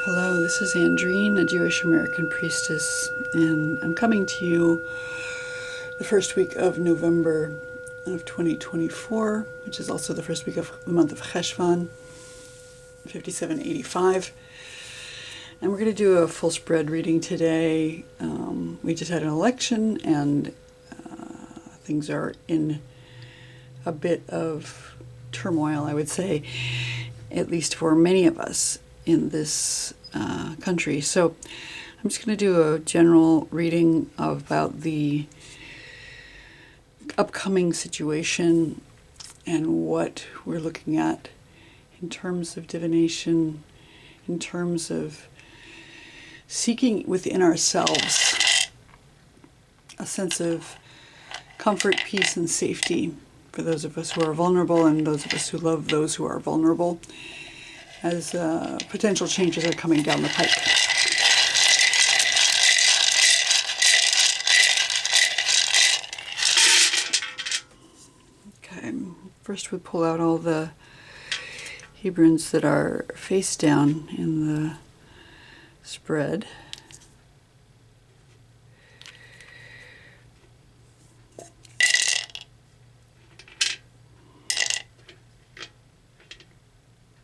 Hello, this is Andrine, a Jewish American priestess, and I'm coming to you the first week of November of 2024, which is also the first week of the month of Cheshvan, 5785. And we're going to do a full spread reading today. We just had an election, and things are in a bit of turmoil, I would say, at least for many of us in this country. So I'm just going to do a general reading about the upcoming situation and what we're looking at in terms of divination, in terms of seeking within ourselves a sense of comfort, peace, and safety for those of us who are vulnerable and those of us who love those who are vulnerable, as potential changes are coming down the pike. Okay, first we pull out all the Hebrunes that are face down in the spread.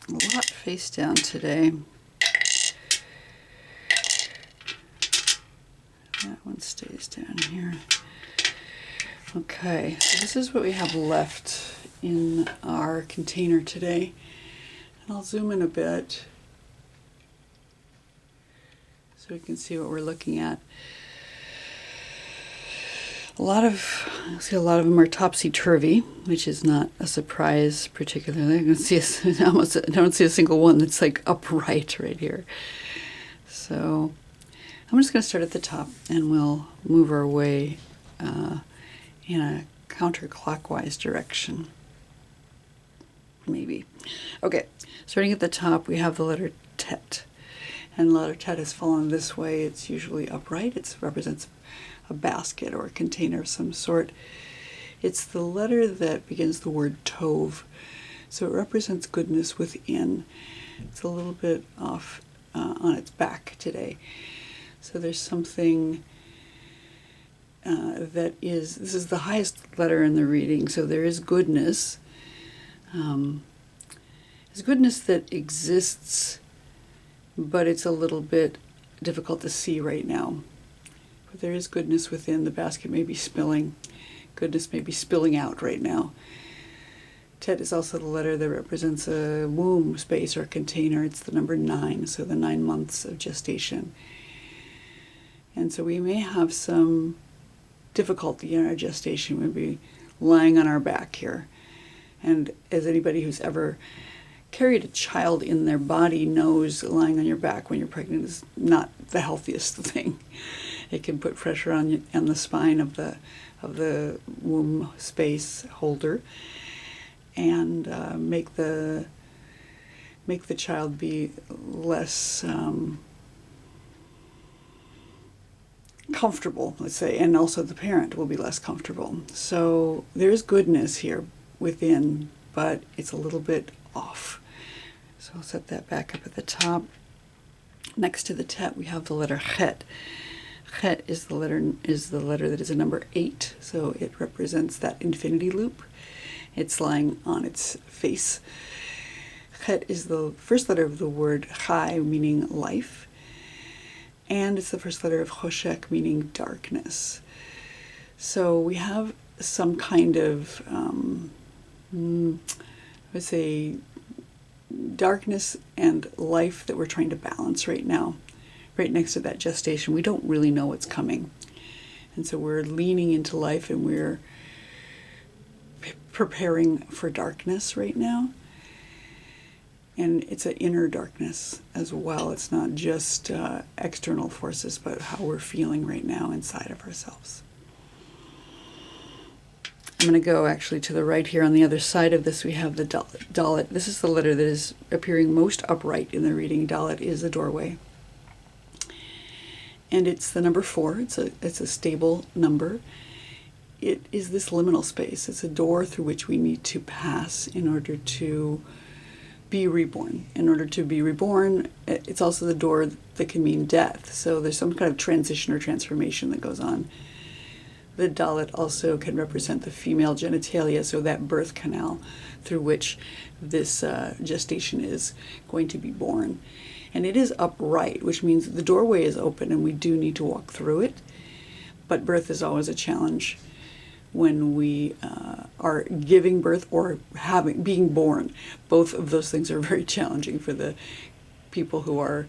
A lot face down today. That one stays down here. Okay, so this is what we have left in our container today. And I'll zoom in a bit so we can see what we're looking at. I see a lot of them are topsy-turvy, which is not a surprise particularly. I don't see a single one that's like upright right here. So I'm just going to start at the top, and we'll move our way in a counterclockwise direction. Maybe. Okay, starting at the top, we have the letter Tet. And the letter Tet has fallen this way. It's usually upright. It represents a basket or a container of some sort. It's the letter that begins the word Tov. So it represents goodness within. It's a little bit off on its back today. So there's something this is the highest letter in the reading, so there is goodness. There's goodness that exists, but it's a little bit difficult to see right now. But there is goodness within. The basket may be spilling. Goodness may be spilling out right now. Tet is also the letter that represents a womb space or container. It's the number 9, so the 9 months of gestation. And so we may have some difficulty in our gestation. We'll be lying on our back here. And as anybody who's ever carried a child in their body knows, lying on your back when you're pregnant is not the healthiest thing. It can put pressure on the spine of the womb space holder, and make the child be less comfortable, let's say, and also the parent will be less comfortable. So there's goodness here within, but it's a little bit off. So I'll set that back up at the top. Next to the Tet, we have the letter Chet. Chet is the letter that is a number 8, so it represents that infinity loop. It's lying on its face. Chet is the first letter of the word Chai, meaning life, and it's the first letter of Choshek, meaning darkness. So we have some kind of, I would say, darkness and life that we're trying to balance right now, right next to that gestation. We don't really know what's coming. And so we're leaning into life, and we're preparing for darkness right now. And it's an inner darkness as well. It's not just external forces, but how we're feeling right now inside of ourselves. I'm going to go actually to the right here. On the other side of this, we have the Dalet. This is the letter that is appearing most upright in the reading. Dalet is a doorway. And it's the number 4. It's a stable number. It is this liminal space. It's a door through which we need to pass in order to be reborn. In order to be reborn, it's also the door that can mean death. So there's some kind of transition or transformation that goes on. The dalet also can represent the female genitalia, so that birth canal through which this gestation is going to be born. And it is upright, which means the doorway is open and we do need to walk through it. But birth is always a challenge when we are giving birth or being born. Both of those things are very challenging for the people who are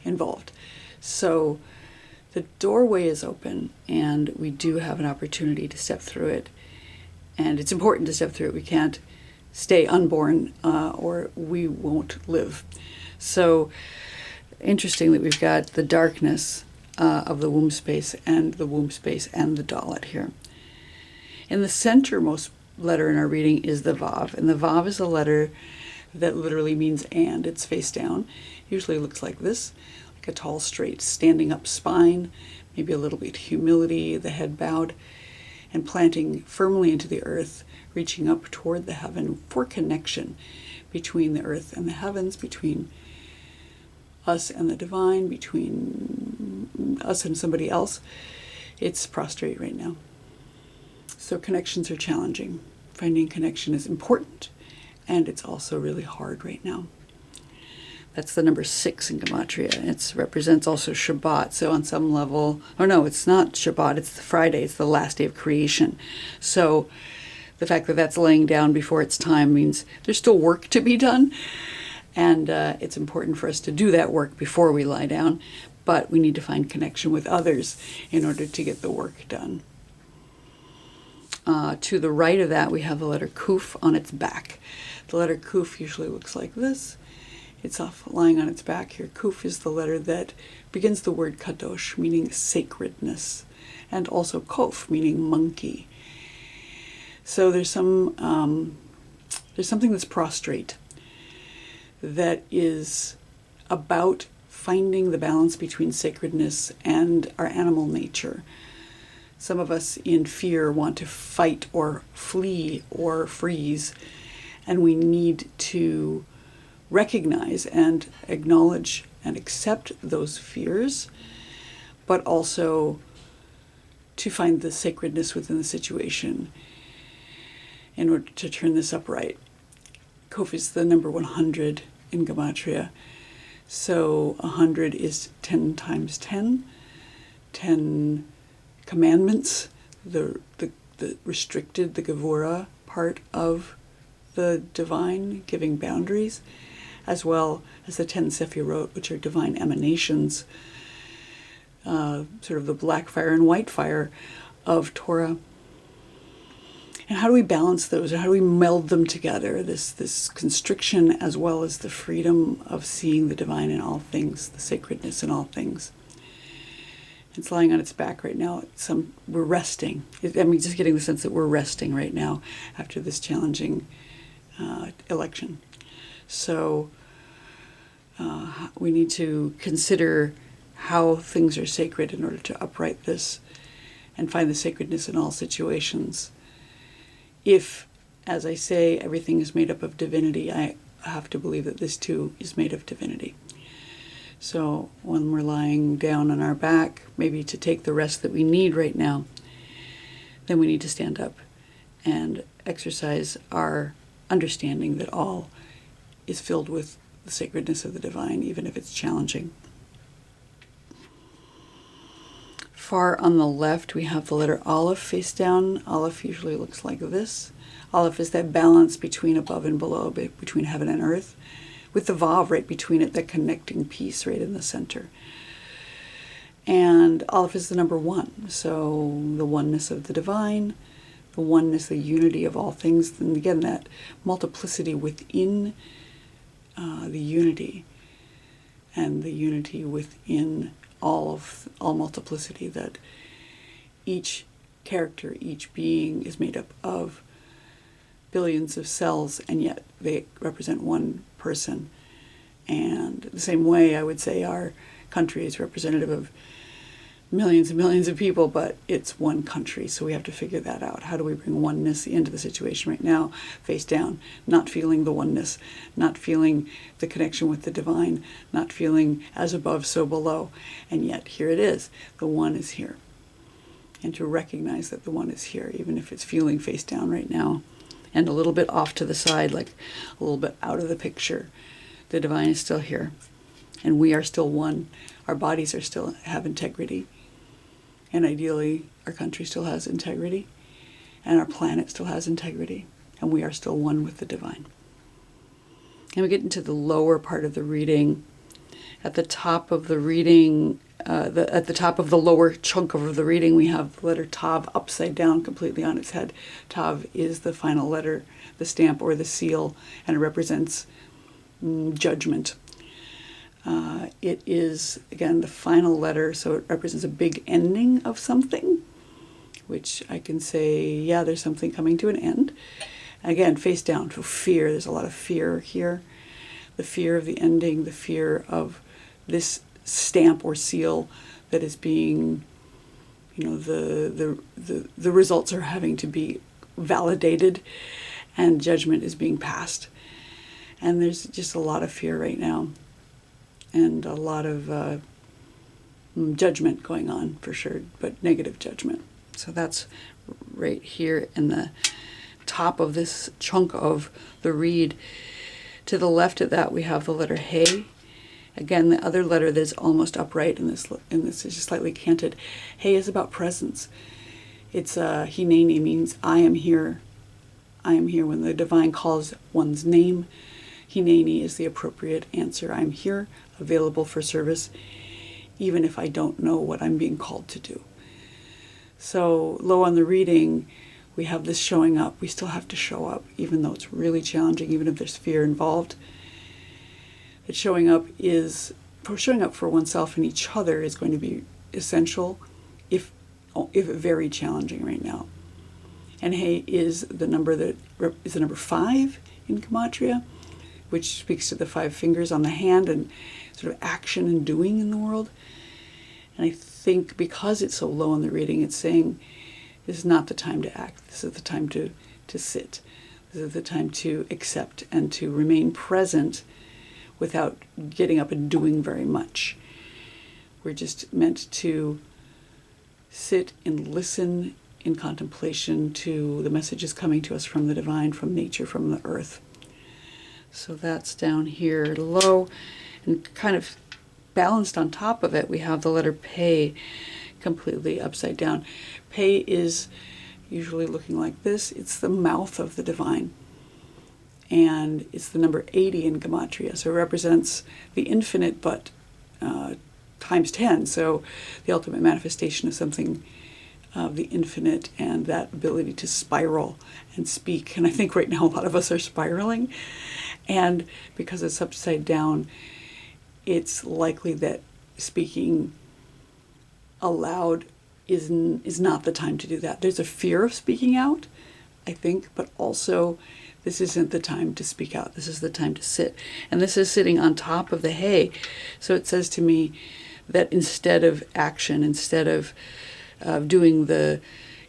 involved. So the doorway is open and we do have an opportunity to step through it. And it's important to step through it. We can't stay unborn or we won't live. So interestingly, we've got the darkness of the womb space and the dalet here. In the centermost letter in our reading is the Vav, and the Vav is a letter that literally means and. It's face down. Usually looks like this, like a tall, straight, standing up spine, maybe a little bit humility, the head bowed, and planting firmly into the earth, reaching up toward the heaven for connection between the earth and the heavens, between us and the divine, between us and somebody else. It's prostrate right now. So connections are challenging. Finding connection is important, and it's also really hard right now. That's the number 6 in Gematria. It represents also Shabbat. So on some level, oh no, it's not Shabbat, it's the Friday, it's the last day of creation. So the fact that that's laying down before its time means there's still work to be done. And it's important for us to do that work before we lie down. But we need to find connection with others in order to get the work done. To the right of that, we have the letter Kuf on its back. The letter Kuf usually looks like this. It's lying on its back here. Kuf is the letter that begins the word kadosh, meaning sacredness, and also kof, meaning monkey. So there's something that's prostrate, that is about finding the balance between sacredness and our animal nature. Some of us in fear want to fight or flee or freeze, and we need to recognize and acknowledge and accept those fears, but also to find the sacredness within the situation in order to turn this upright. Kof is the number 100 in Gematria. So 100 is 10 times 10, 10 commandments, the restricted, the Gevura part of the divine, giving boundaries, as well as the 10 Sephirot, which are divine emanations, sort of the black fire and white fire of Torah. And how do we balance those? How do we meld them together? This constriction as well as the freedom of seeing the divine in all things, the sacredness in all things. It's lying on its back right now. We're resting. Just getting the sense that we're resting right now after this challenging election. So we need to consider how things are sacred in order to upright this and find the sacredness in all situations. If, as I say, everything is made up of divinity, I have to believe that this too is made of divinity. So when we're lying down on our back, maybe to take the rest that we need right now, then we need to stand up and exercise our understanding that all is filled with the sacredness of the divine, even if it's challenging. Far on the left, we have the letter Aleph face down. Aleph usually looks like this. Aleph is that balance between above and below, between heaven and earth, with the Vav right between it, that connecting piece right in the center. And Aleph is the number 1, so the oneness of the divine, the oneness, the unity of all things, and again, that multiplicity within the unity, and the unity within all multiplicity, that each character, each being is made up of billions of cells, and yet they represent one person. And the same way, I would say our country is representative of millions and millions of people, but it's one country, so we have to figure that out. How do we bring oneness into the situation right now, face down, not feeling the oneness, not feeling the connection with the divine, not feeling as above, so below, and yet here it is, the one is here. And to recognize that the one is here, even if it's feeling face down right now, and a little bit off to the side, like a little bit out of the picture, the divine is still here, and we are still one. Our bodies are still have integrity. And ideally, our country still has integrity, and our planet still has integrity, and we are still one with the divine. And we get into the lower part of the reading. At the top of the reading, at the top of the lower chunk of the reading, we have the letter Tav upside down, completely on its head. Tav is the final letter, the stamp or the seal, and it represents judgment. It is, again, the final letter, so it represents a big ending of something, which I can say, yeah, there's something coming to an end. Again, face down, so fear. There's a lot of fear here. The fear of the ending, the fear of this stamp or seal that is being, the results are having to be validated, and judgment is being passed. And there's just a lot of fear right now, and a lot of judgment going on, for sure, but negative judgment. So that's right here in the top of this chunk of the read. To the left of that, we have the letter He. Again, the other letter that's almost upright, and this is just slightly canted. He is about presence. It's Hineni, means I am here. I am here. When the divine calls one's name, Hineni is the appropriate answer. I'm here, available for service, even if I don't know what I'm being called to do. So low on the reading, we have this showing up. We still have to show up, even though it's really challenging, even if there's fear involved. That showing up for oneself and each other is going to be essential, if very challenging right now. And He is the number that is the number 5 in Gematria, which speaks to the 5 fingers on the hand and sort of action and doing in the world. And I think because it's so low on the reading, it's saying this is not the time to act. This is the time to sit. This is the time to accept and to remain present without getting up and doing very much. We're just meant to sit and listen in contemplation to the messages coming to us from the divine, from nature, from the earth. So that's down here low, and kind of balanced on top of it, we have the letter Pe, completely upside down. Pe is usually looking like this. It's the mouth of the divine. And it's the number 80 in Gematria. So it represents the infinite, but times 10. So the ultimate manifestation of something of the infinite, and that ability to spiral and speak. And I think right now a lot of us are spiraling. And because it's upside down, it's likely that speaking aloud is not the time to do that. There's a fear of speaking out, I think, but also this isn't the time to speak out. This is the time to sit. And this is sitting on top of the He. So it says to me that instead of action, instead of doing the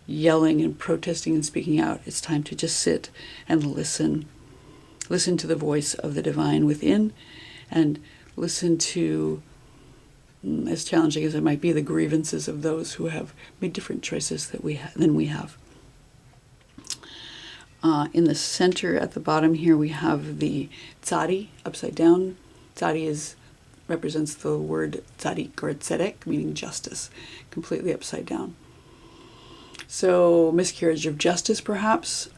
yelling and protesting and speaking out, it's time to just sit and listen. Listen to the voice of the divine within, and listen to, as challenging as it might be, the grievances of those who have made different choices than we have. In the center at the bottom here, we have the tzadi upside down. Tzadi represents the word tzadik or tzedek, meaning justice, completely upside down. So miscarriage of justice, perhaps.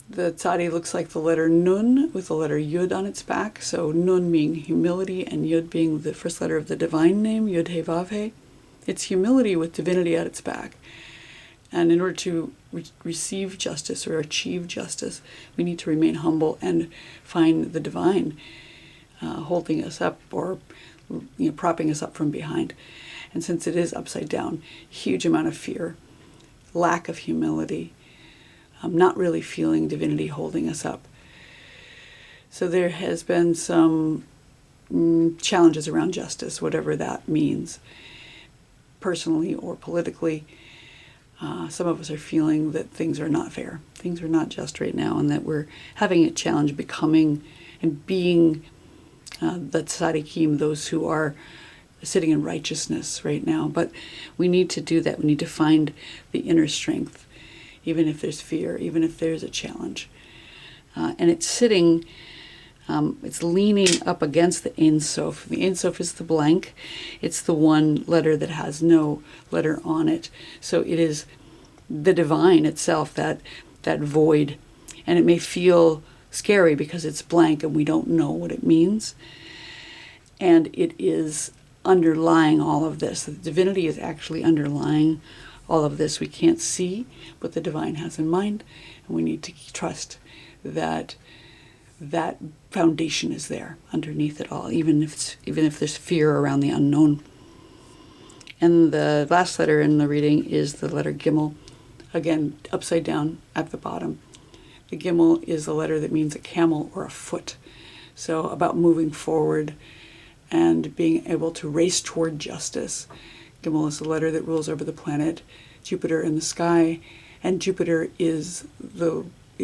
The tzadi looks like the letter nun with the letter yud on its back. So nun meaning humility, and yud being the first letter of the divine name, yud he vav he. It's humility with divinity at its back. And in order to receive justice or achieve justice, we need to remain humble and find the divine holding us up, or propping us up from behind. And since it is upside down, huge amount of fear, lack of humility, not really feeling divinity holding us up. So there has been some challenges around justice, whatever that means. personally or politically. Some of us are feeling that things are not fair. Things are not just right now, and that we're having a challenge becoming and being the tzaddikim, those who are sitting in righteousness right now. But we need to do that. We need to find the inner strength, even if there's fear, even if there's a challenge. And it's sitting, it's leaning up against the Ein Sof. The Ein Sof is the blank. It's the one letter that has no letter on it. So it is the divine itself, that void. And it may feel scary because it's blank and we don't know what it means. And it is underlying all of this. The divinity is actually underlying all of this. We can't see what the divine has in mind, and we need to trust that that foundation is there underneath it all, even if there's fear around the unknown. And the last letter in the reading is the letter Gimel, again upside down at the bottom. The Gimel is the letter that means a camel or a foot. So about moving forward and being able to race toward justice. Gimel is the letter that rules over the planet Jupiter in the sky, and Jupiter is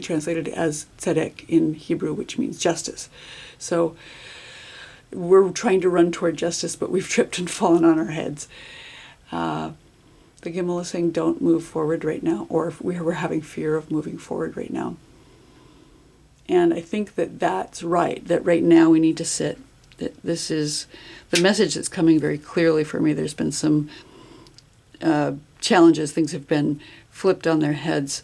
translated as tzedek in Hebrew, which means justice. So we're trying to run toward justice, but we've tripped and fallen on our heads. The Gimel is saying don't move forward right now, or if we're having fear of moving forward right now. And I think that that's right, that right now we need to sit. This is the message that's coming very clearly for me. There's been some challenges. Things have been flipped on their heads,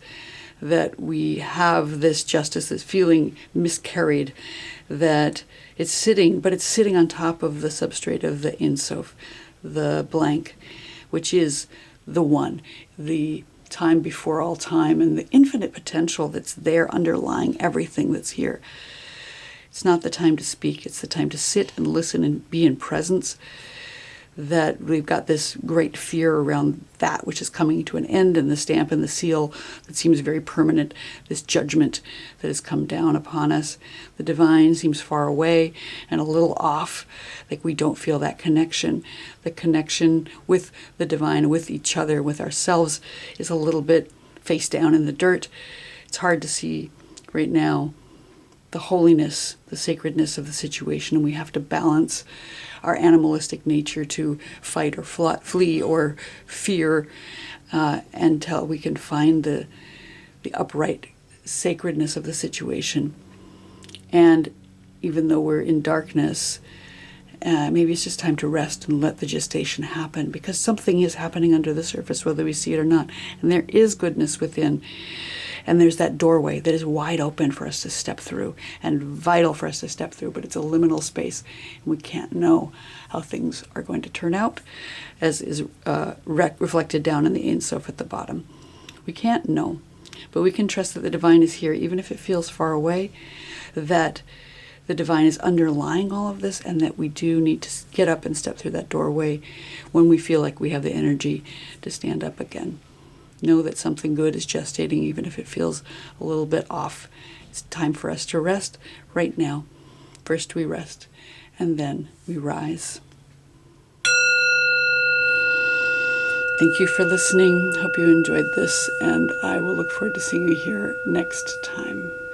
that we have this justice that's feeling miscarried, that it's sitting, but it's sitting on top of the substrate of the Ein Sof, the blank, which is the one, the time before all time, and the infinite potential that's there underlying everything that's here. It's not the time to speak, it's the time to sit and listen and be in presence. That we've got this great fear around that which is coming to an end, and the stamp and the seal that seems very permanent, this judgment that has come down upon us. The divine seems far away and a little off, like we don't feel that connection. The connection with the divine, with each other, with ourselves, is a little bit face down in the dirt. It's hard to see right now the holiness, the sacredness of the situation, and we have to balance our animalistic nature to fight or flee or fear until we can find the upright sacredness of the situation. And even though we're in darkness, maybe it's just time to rest and let the gestation happen, because something is happening under the surface, whether we see it or not. And there is goodness within. And there's that doorway that is wide open for us to step through and vital for us to step through, but it's a liminal space. And we can't know how things are going to turn out, as is reflected down in the Ein Sof at the bottom. We can't know, but we can trust that the divine is here, even if it feels far away, that the divine is underlying all of this, and that we do need to get up and step through that doorway when we feel like we have the energy to stand up again. Know that something good is gestating, even if it feels a little bit off. It's time for us to rest right now. First we rest, and then we rise. Thank you for listening. Hope you enjoyed this, and I will look forward to seeing you here next time.